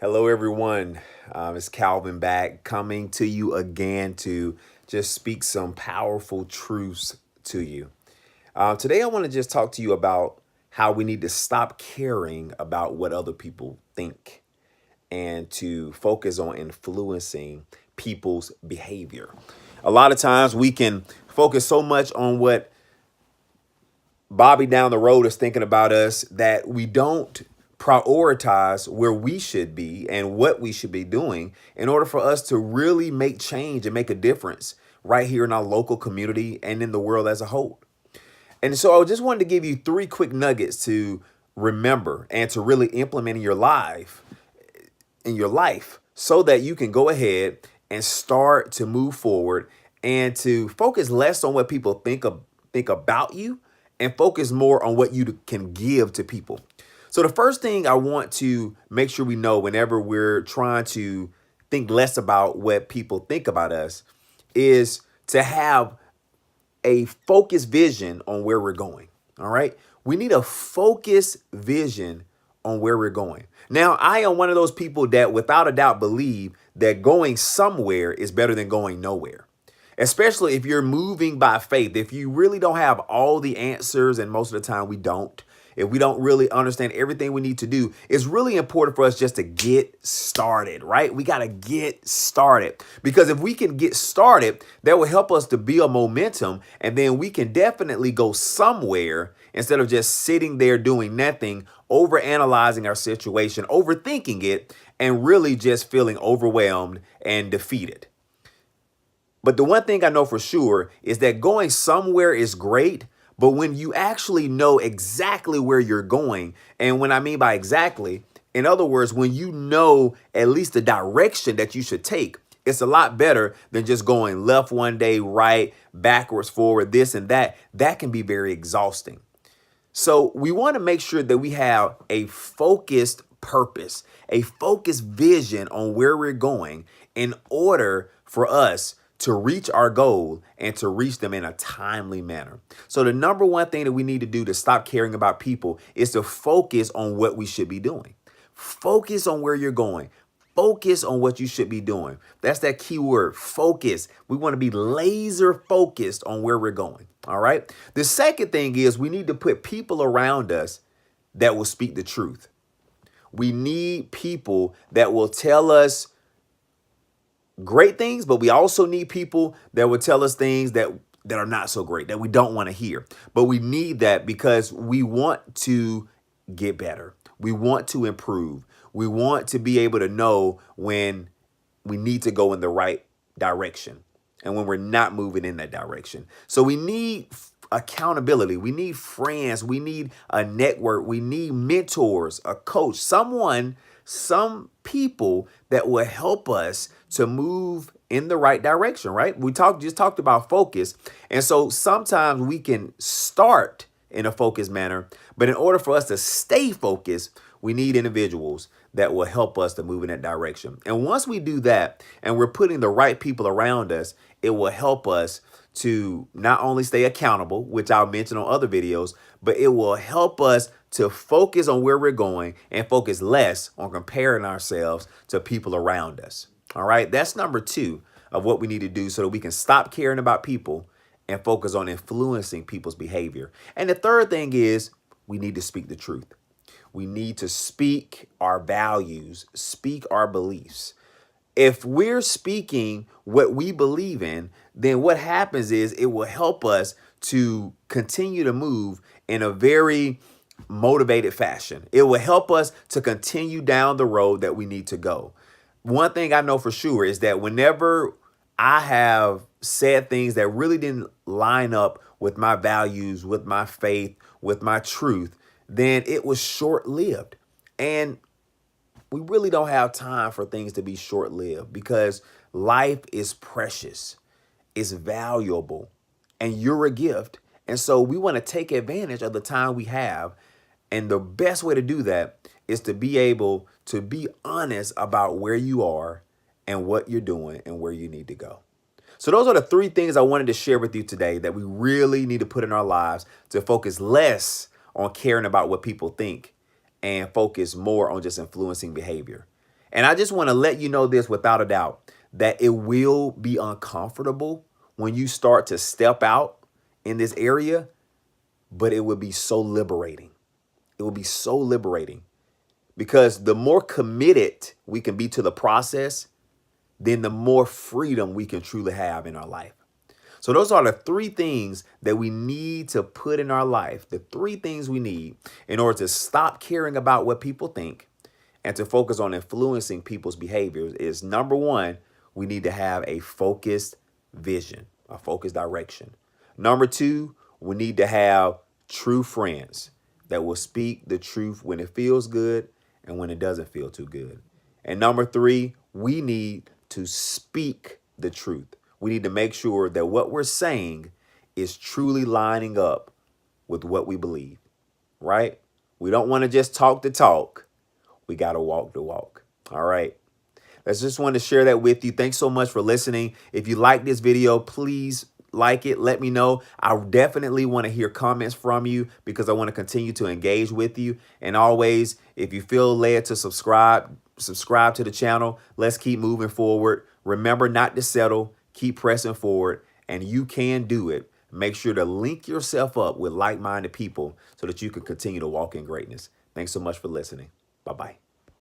Hello, everyone. It's Calvin back coming to you again to just speak some powerful truths to you. Today, I want to just talk to you about how we need to stop caring about what other people think and to focus on influencing people's behavior. A lot of times we can focus so much on what Bobby down the road is thinking about us that we don't prioritize where we should be and what we should be doing in order for us to really make change and make a difference right here in our local community and in the world as a whole. And so I just wanted to give you three quick nuggets to remember and to really implement in your life so that you can go ahead and start to move forward and to focus less on what people think about you and focus more on what you can give to people. So the first thing I want to make sure we know whenever we're trying to think less about what people think about us is to have a focused vision on where we're going. All right. We need a focused vision on where we're going. Now, I am one of those people that without a doubt believe that going somewhere is better than going nowhere. Especially if you're moving by faith. If you really don't have all the answers, and most of the time we don't, if we don't really understand everything we need to do, it's really important for us just to get started, right? We got to get started because if we can get started, that will help us to build momentum. And then we can definitely go somewhere instead of just sitting there doing nothing, over analyzing our situation, overthinking it, and really just feeling overwhelmed and defeated. But the one thing I know for sure is that going somewhere is great, but when you actually know exactly where you're going, and when I mean by exactly, in other words, when you know at least the direction that you should take, it's a lot better than just going left one day, right, backwards, forward, this and that. That can be very exhausting. So we want to make sure that we have a focused purpose, a focused vision on where we're going in order for us to reach our goal and to reach them in a timely manner. So the number one thing that we need to do to stop caring about people is to focus on what we should be doing. Focus on where you're going. Focus on what you should be doing. That's that key word, focus. We want to be laser focused on where we're going. All right. The second thing is we need to put people around us that will speak the truth. We need people that will tell us great things, but we also need people that will tell us things that are not so great, that we don't want to hear. But we need that because we want to get better. We want to improve. We want to be able to know when we need to go in the right direction and when we're not moving in that direction. So we need accountability. We need friends. We need a network. We need mentors, a coach, some people that will help us to move in the right direction, right? We just talked about focus. And so sometimes we can start in a focused manner, but in order for us to stay focused, we need individuals that will help us to move in that direction. And once we do that and we're putting the right people around us, it will help us to not only stay accountable, which I'll mention on other videos, but it will help us to focus on where we're going and focus less on comparing ourselves to people around us. All right, that's number two of what we need to do so that we can stop caring about people and focus on influencing people's behavior. And the third thing is we need to speak the truth. We need to speak our values, speak our beliefs. If we're speaking what we believe in, then what happens is it will help us to continue to move in a very motivated fashion. It will help us to continue down the road that we need to go. One thing I know for sure is that whenever I have said things that really didn't line up with my values, with my faith, with my truth, then it was short-lived. And we really don't have time for things to be short-lived because life is precious, it's valuable, and you're a gift. And so we want to take advantage of the time we have. And the best way to do that is to be able to be honest about where you are and what you're doing and where you need to go. So those are the three things I wanted to share with you today that we really need to put in our lives to focus less on caring about what people think and focus more on just influencing behavior. And I just want to let you know this without a doubt, that it will be uncomfortable when you start to step out in this area, but it will be so liberating. It will be so liberating because the more committed we can be to the process, then the more freedom we can truly have in our life. So those are the three things that we need to put in our life, the three things we need in order to stop caring about what people think and to focus on influencing people's behaviors is number one, we need to have a focused vision, a focused direction. Number two, we need to have true friends that will speak the truth when it feels good and when it doesn't feel too good. And number three, we need to speak the truth. We need to make sure that what we're saying is truly lining up with what we believe, right? We don't want to just talk the talk. We got to walk the walk. All right. I just wanted to share that with you. Thanks so much for listening. If you like this video, please like it. Let me know. I definitely want to hear comments from you because I want to continue to engage with you. And always, if you feel led to subscribe to the channel. Let's keep moving forward. Remember not to settle. Keep pressing forward. And you can do it. Make sure to link yourself up with like-minded people so that you can continue to walk in greatness. Thanks so much for listening. Bye-bye.